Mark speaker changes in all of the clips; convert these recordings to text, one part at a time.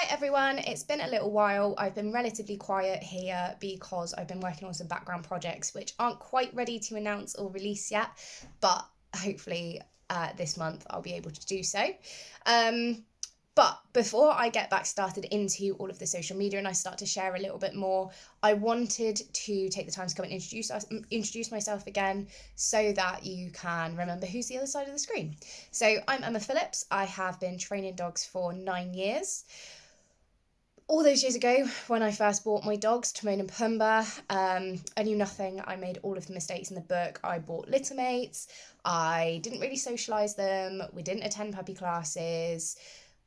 Speaker 1: Hi everyone, it's been a little while. I've been relatively quiet here because I've been working on some background projects which aren't quite ready to announce or release yet, but hopefully this month I'll be able to do so. But before I get back started into all of the social media and I start to share a little bit more, I wanted to take the time to come and introduce myself again so that you can remember who's the other side of the screen. So I'm Emma Phillips. I have been training dogs for 9 years. All those years ago, when I first bought my dogs, Timon and Pumbaa, I knew nothing. I made all of the mistakes in the book. I bought littermates. I didn't really socialise them. We didn't attend puppy classes.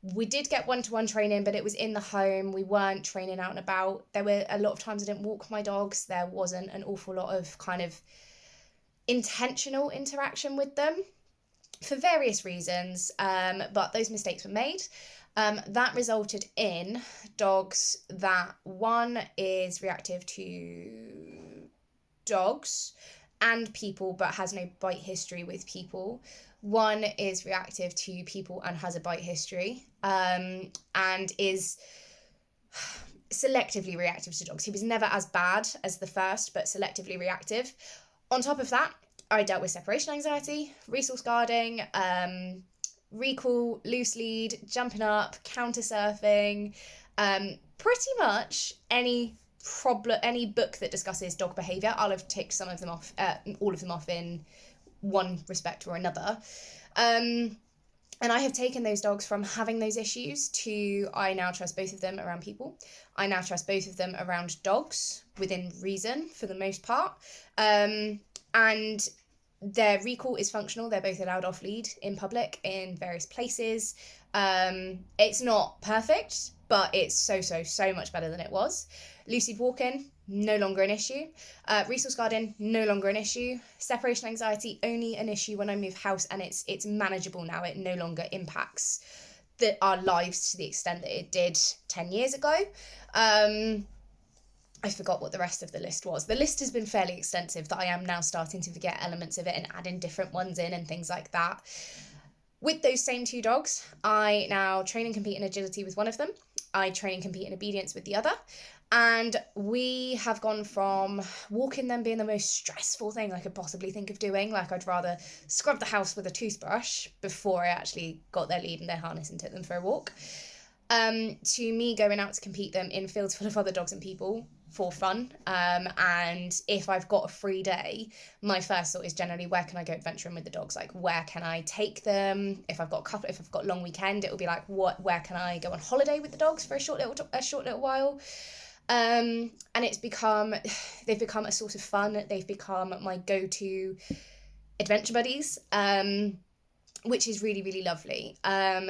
Speaker 1: We did get one-to-one training, but it was in the home. We weren't training out and about. There were a lot of times I didn't walk my dogs. There wasn't an awful lot of kind of intentional interaction with them for various reasons, but those mistakes were made. That resulted in dogs that one is reactive to dogs and people but has no bite history with people. One is reactive to people and has a bite history, and is selectively reactive to dogs. He was never as bad as the first, but selectively reactive. On top of that, I dealt with separation anxiety, resource guarding, recall, loose lead, jumping up, counter surfing, pretty much any book that discusses dog behavior. I'll have ticked some of them off, all of them off in one respect or another. And I have taken those dogs from having those issues to I now trust both of them around people. I now trust both of them around dogs within reason for the most part. And their recall is functional. They're both allowed off lead in public in various places. It's not perfect, but it's so much better than it was. Lucid walking, no longer an issue. Resource guarding, no longer an issue. Separation anxiety, only an issue when I move house, and it's manageable now. It no longer impacts our lives to the extent that it did 10 years ago. I forgot what the rest of the list was. The list has been fairly extensive that I am now starting to forget elements of it and adding different ones in and things like that. With those same two dogs, I now train and compete in agility with one of them. I train and compete in obedience with the other. And we have gone from walking them being the most stressful thing I could possibly think of doing, like I'd rather scrub the house with a toothbrush before I actually got their lead and their harness and took them for a walk, to me going out to compete them in fields full of other dogs and people for fun. And if I've got a free day, my first thought is generally, where can I go adventuring with the dogs? Like, where can I take them? If I've got a long weekend, it'll be like, where can I go on holiday with the dogs for a short little while? And they've become a source of fun. They've become my go-to adventure buddies, which is really, really lovely.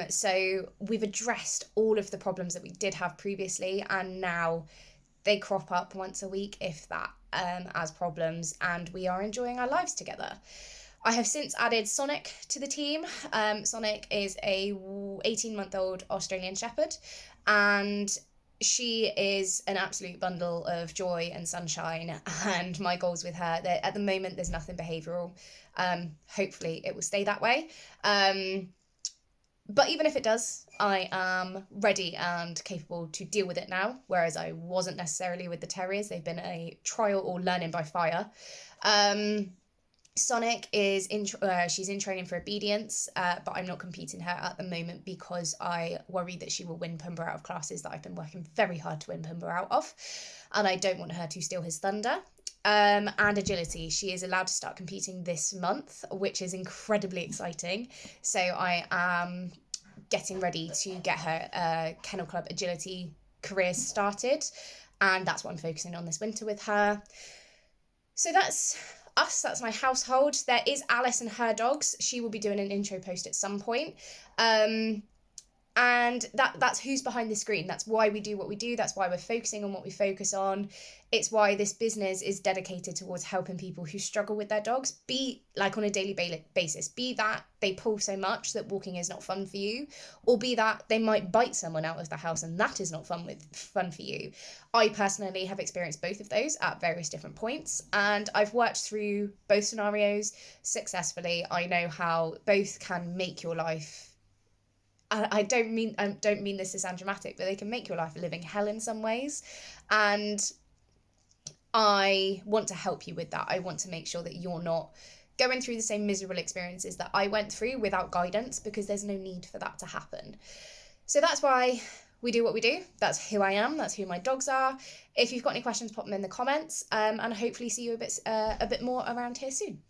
Speaker 1: So we've addressed all of the problems that we did have previously, and now they crop up once a week, if that, as problems, and we are enjoying our lives together. I have since added Sonic to the team. Sonic is a 18-month-old Australian Shepherd, and she is an absolute bundle of joy and sunshine, and my goals with her, at the moment there's nothing behavioural. Hopefully it will stay that way. But even if it does, I am ready and capable to deal with it now, whereas I wasn't necessarily with the terriers. They've been a trial or learning by fire. Sonic is she's in training for obedience, but I'm not competing her at the moment because I worry that she will win Pumbaa out of classes that I've been working very hard to win Pumbaa out of, and I don't want her to steal his thunder. And agility, she is allowed to start competing this month, which is incredibly exciting. So I am getting ready to get her Kennel Club agility career started, and that's what I'm focusing on this winter with her. So that's us, that's my household. There is Alice and her dogs. She will be doing an intro post at some point. And that's who's behind the screen. That's why we do what we do. That's why we're focusing on what we focus on. It's why this business is dedicated towards helping people who struggle with their dogs, be like on a daily basis, be that they pull so much that walking is not fun for you, or be that they might bite someone out of the house and that is not fun for you. I personally have experienced both of those at various different points, and I've worked through both scenarios successfully. I know how both can make your life I don't mean this to sound dramatic, but they can make your life a living hell in some ways. And I want to help you with that. I want to make sure that you're not going through the same miserable experiences that I went through without guidance, because there's no need for that to happen. So that's why we do what we do. That's who I am. That's who my dogs are. If you've got any questions, pop them in the comments, and hopefully see you a bit more around here soon.